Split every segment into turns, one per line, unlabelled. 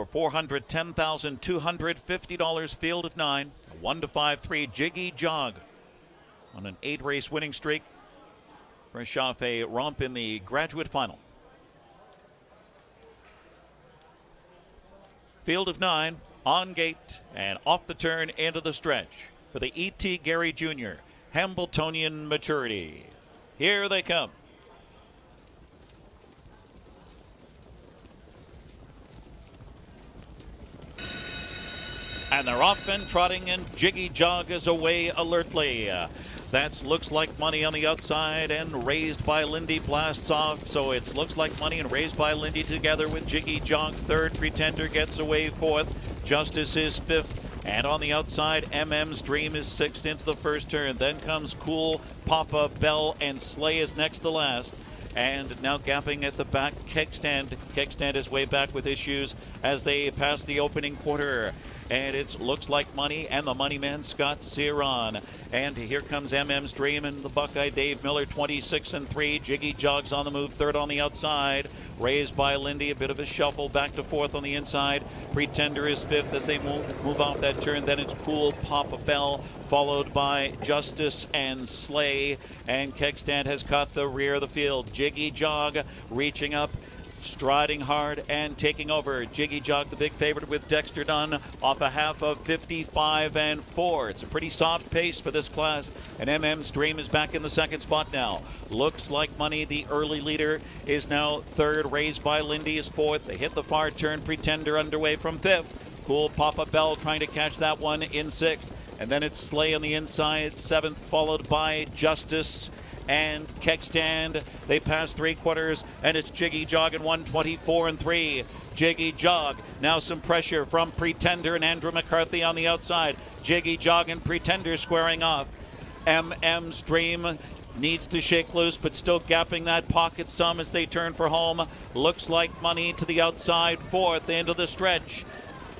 for $410,250, field of 9. 1-5-3 Jiggy Jog on an 8-race winning streak. Fresh off a romp in the graduate final. Field of 9, on gate and off the turn into the stretch for the E.T. Gary Jr. Hambletonian Maturity. Here they come. And they're off and trotting, and Jiggy Jog is away alertly. That looks like money on the outside, and Raised by Lindy blasts off. So it looks like money and Raised by Lindy together with Jiggy Jog third. Pretender gets away fourth. Justice is fifth. And on the outside, MM's Dream is sixth into the first turn. Then comes Cool, Papa, Bell, and Slay is next to last. And now gapping at the back, Kegstand. Kegstand is way back with issues as they pass the opening quarter. And it looks like money and the money man Scott Ciron. And here comes MM's Dream and the Buckeye Dave Miller, 26-3. Jiggy Jogs on the move, third on the outside. Raised by Lindy, a bit of a shuffle back to fourth on the inside. Pretender is fifth as they move off that turn. Then it's Cool, Papa Bell, followed by Justice and Slay. And Kegstand has caught the rear of the field. Jiggy Jog reaching up, striding hard and taking over. Jiggy Jog, the big favorite with Dexter Dunn, off a half of 55-4. It's a pretty soft pace for this class, and MM's Dream is back in the second spot now. Looks like money, the early leader, is now third. Raised by Lindy is fourth. They hit the far turn. Pretender underway from fifth. Cool Papa Bell trying to catch that one in sixth. And then it's Slay on the inside, seventh, followed by Justice and Kegstand. They pass three quarters, and it's Jiggy Jog in 124-3. Jiggy Jog, now some pressure from Pretender and Andrew McCarthy on the outside. Jiggy Jog and Pretender squaring off. MM's Dream needs to shake loose, but still gapping that pocket some as they turn for home. Looks like money to the outside, fourth into the stretch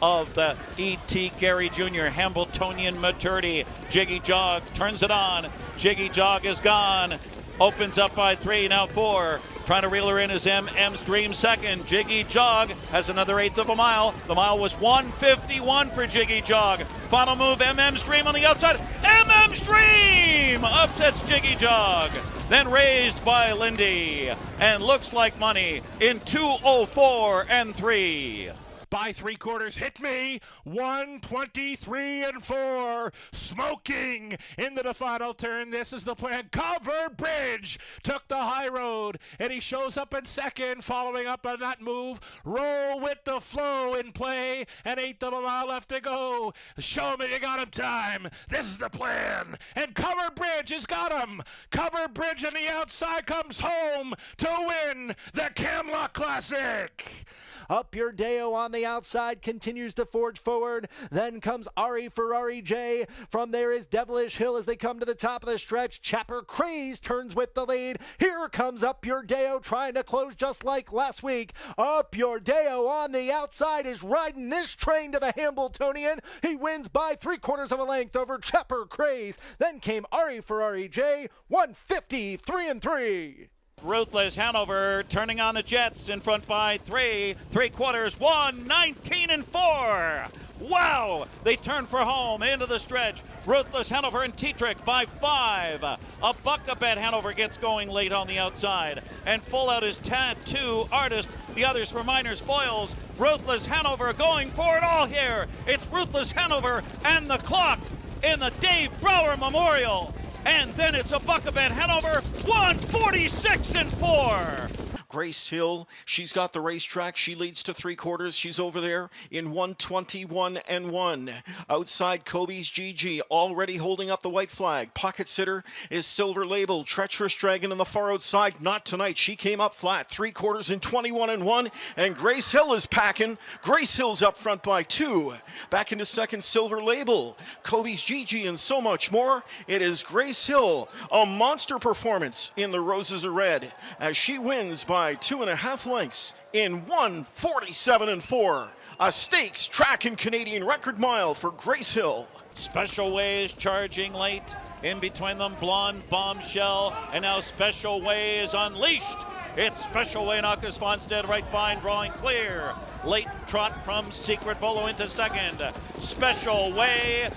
of the E.T. Gary Jr. Hambletonian Maturity. Jiggy Jog turns it on. Jiggy Jog is gone. Opens up by 3, now 4. Trying to reel her in is MM's Dream second. Jiggy Jog has another eighth of a mile. The mile was 1:51 for Jiggy Jog. Final move, MM's Dream on the outside. MM's Dream upsets Jiggy Jog. Then Raised by Lindy. And looks like money in 2:04-3.
By three quarters, hit me, 123-4, smoking into the final turn. This is the plan. Cover Bridge took the high road, and he shows up in second, following up on that move. Roll with the flow in play, an eighth of a mile left to go. Show me you got him time. This is the plan, and Cover Bridge has got him. Cover Bridge on the outside comes home to win the Camelot Classic.
Up Your Deo on the outside continues to forge forward. Then comes Ari Ferrari J. From there is Devilish Hill as they come to the top of the stretch. Chapper Craze turns with the lead. Here comes Up Your Deo trying to close just like last week. Up Your Deo on the outside is riding this train to the Hambletonian. He wins by 3/4 of a length over Chapper Craze. Then came Ari Ferrari J. 153-3.
Ruthless Hanover turning on the Jets in front by 3 3/4, 119-4. Wow! They turn for home into the stretch. Ruthless Hanover and Tetrick by 5. A Buckabet Hanover gets going late on the outside. And full out is Tattoo Artist. The others for Miners Foils. Ruthless Hanover going for it all here. It's Ruthless Hanover and the clock in the Dave Brower Memorial. And then it's a Buckabet Hanover, 146-4.
Grace Hill, she's got the racetrack. She leads to 3/4. She's over there in 121-1. Outside, Kobe's GG, already holding up the white flag. Pocket sitter is Silver Label. Treacherous Dragon on the far outside. Not tonight. She came up flat. 3/4 in 21-1. And Grace Hill is packing. Grace Hill's up front by 2. Back into second, Silver Label. Kobe's GG and so much more. It is Grace Hill. A monster performance in the Roses are Red as she wins by 2.5 lengths in 147-4. A stakes track and Canadian record mile for Grace Hill.
Special Ways charging late. In between them, Blonde Bombshell. And now Special Way is unleashed. It's Special Way, Knockus Fonstead right by and drawing clear. Late trot from Secret Volo into second. Special Way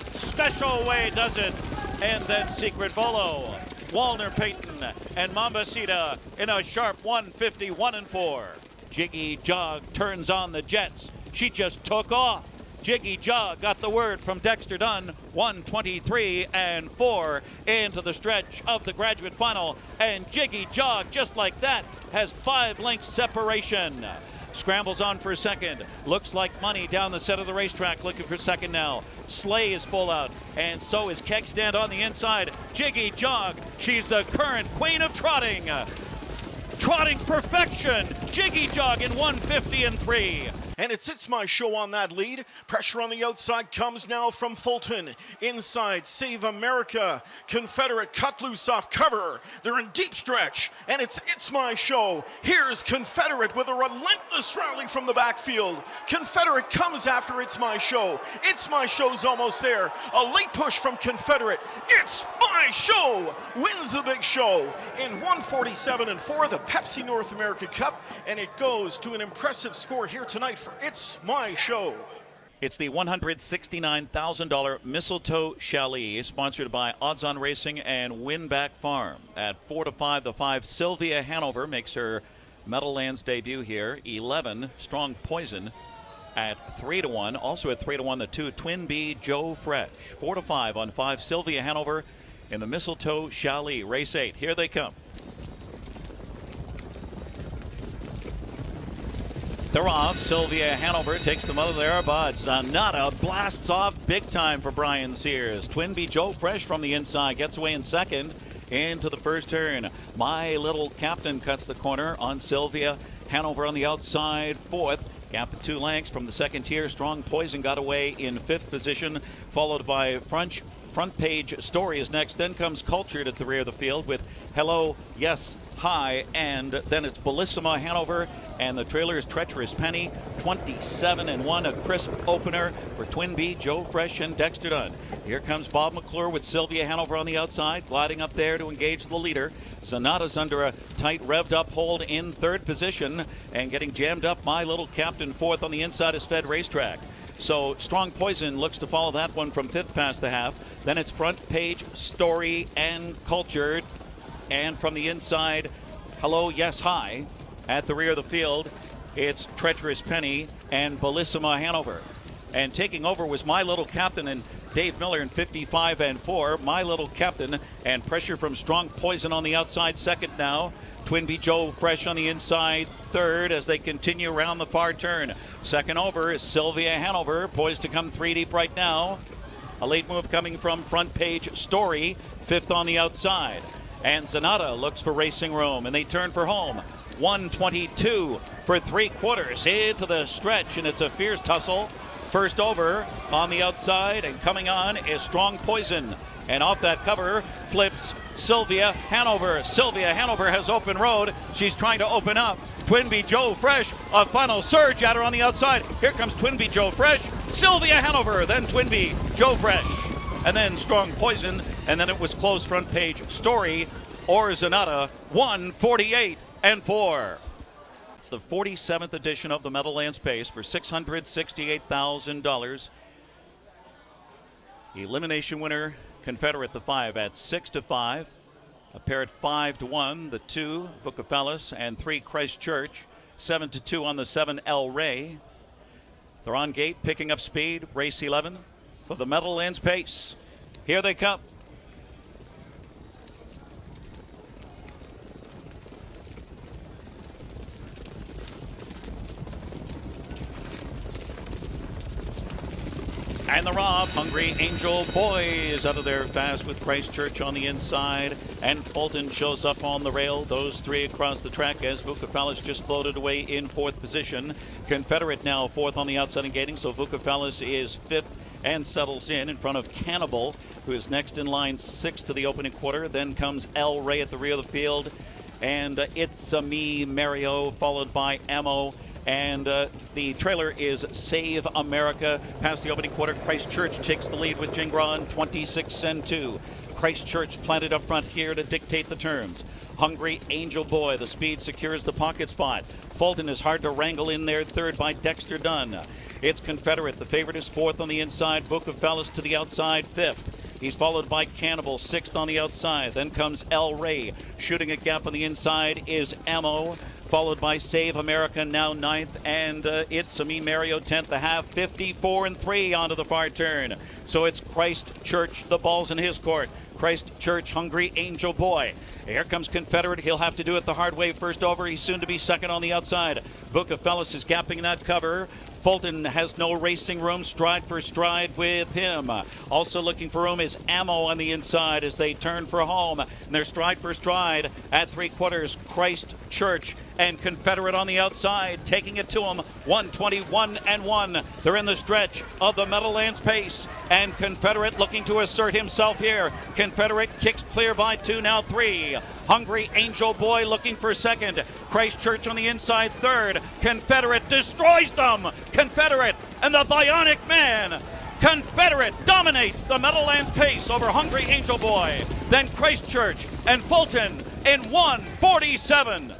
does it. And then Secret Volo, Walner Payton, and Mambasita in a sharp 151-4. Jiggy Jog turns on the jets. She just took off. Jiggy Jog got the word from Dexter Dunn, 123-4 into the stretch of the graduate final. And Jiggy Jog, just like that, has 5 lengths separation. Scrambles on for second. Looks like money down the center of the racetrack, looking for second now. Sleigh is full out, and so is Kegstand on the inside. Jiggy Jog, she's the current queen of trotting. Trotting perfection. Jiggy Jog in 150-3.
And it's my show on that lead. Pressure on the outside comes now from Fulton. Inside, Save America. Confederate cut loose off cover. They're in deep stretch, and it's my show. Here's Confederate with a relentless rally from the backfield. Confederate comes after It's My Show. It's My Show's almost there. A late push from Confederate. It's My Show wins the big show in 147-4, the Pepsi North America Cup, and it goes to an impressive score here tonight for It's My Show.
It's the $169,000 Mistletoe Chalet, sponsored by Odds On Racing and Winback Farm. At 4-5, the 5, Sylvia Hanover makes her Meadowlands debut here. 11, Strong Poison at 3-1. Also at 3-1, the 2, Twin B, Joe Fresh. 4-5 on 5, Sylvia Hanover in the Mistletoe Chalet. Race 8, here they come. They're off. Sylvia Hanover takes them out of there, but Zanata blasts off big time for Brian Sears. Twin B Joe Fresh from the inside gets away in second into the first turn. My Little Captain cuts the corner on Sylvia Hanover on the outside, fourth. Gap of 2 lengths from the second tier. Strong Poison got away in 5th position, followed by Front Page Story is next. Then comes Cultured at the rear of the field with Hello, Yes, Hi, and then it's Bellissima Hanover, and the trailer's Treacherous Penny. 27-1, a crisp opener for Twin B, Joe Fresh, and Dexter Dunn. Here comes Bob McClure with Sylvia Hanover on the outside, gliding up there to engage the leader. Zanata's under a tight revved up hold in 3rd position, and getting jammed up My Little Captain 4th on the inside is Fed Racetrack. So Strong Poison looks to follow that one from 5th past the half. Then it's Front Page Story and Cultured. And from the inside, Hello, Yes, Hi. At the rear of the field, it's Treacherous Penny and Bellissima Hanover. And taking over was My Little Captain and Dave Miller in 55-4. My Little Captain and pressure from Strong Poison on the outside, second now. Twin B Joe Fresh on the inside, third as they continue around the far turn. Second over is Sylvia Hanover, poised to come 3 deep right now. A late move coming from Front Page Story, 5th on the outside. And Zanata looks for racing room, and they turn for home. 122 for 3/4 into the stretch, and it's a fierce tussle. First over on the outside, and coming on is Strong Poison. And off that cover flips Sylvia Hanover. Sylvia Hanover has open road. She's trying to open up. Twin B Joe Fresh, a final surge at her on the outside. Here comes Twin B Joe Fresh, Sylvia Hanover, then Twin B Joe Fresh, and then Strong Poison, and then it was close Front Page Story or Zanata, 148-4. It's the 47th edition of the Meadowlands Pace for $668,000. Elimination winner Confederate, the 5 at 6-5. A pair at 5-1, the 2 Vukafelis and 3 Christchurch. 7-2 on the 7 El Rey. They're on gate, picking up speed. Race 11 for the Meadowlands Pace. Here they come. And they're off. Hungry Angel Boys out of there fast with Christchurch on the inside. And Fulton shows up on the rail. Those 3 across the track as Vukafelis just floated away in 4th position. Confederate now 4th on the outside and gating. So Vukafelis is 5th and settles in front of Cannibal, who is next in line 6th to the opening quarter. Then comes El Rey at the rear of the field. And It's a Me Mario, followed by Ammo And the trailer is Save America. Past the opening quarter, Christchurch takes the lead with Jingron 26-2. Christchurch planted up front here to dictate the terms. Hungry Angel Boy, the speed secures the pocket spot. Fulton is hard to wrangle in there, third by Dexter Dunn. It's Confederate. The favorite is fourth on the inside. Book of Fellas to the outside, fifth. He's followed by Cannibal, sixth on the outside. Then comes El Rey. Shooting a gap on the inside is Ammo, followed by Save America, now ninth. And it's Amin Mario, 10th, the half, 54-3 onto the far turn. So it's Christchurch. The ball's in his court. Christchurch, Hungry Angel Boy. Here comes Confederate. He'll have to do it the hard way first over. He's soon to be second on the outside. Book of Fellas is gapping that cover. Fulton has no racing room, stride for stride with him. Also looking for room is Ammo on the inside as they turn for home. And they're stride for stride at three quarters. Christchurch and Confederate on the outside, taking it to him. 121-1. They're in the stretch of the Meadowlands Pace, and Confederate looking to assert himself here. Confederate kicks clear by 2, now 3. Hungry Angel Boy looking for second. Christchurch on the inside, third. Confederate destroys them. Confederate and the Bionic Man. Confederate dominates the Meadowlands Pace over Hungry Angel Boy. Then Christchurch and Fulton in 1:47.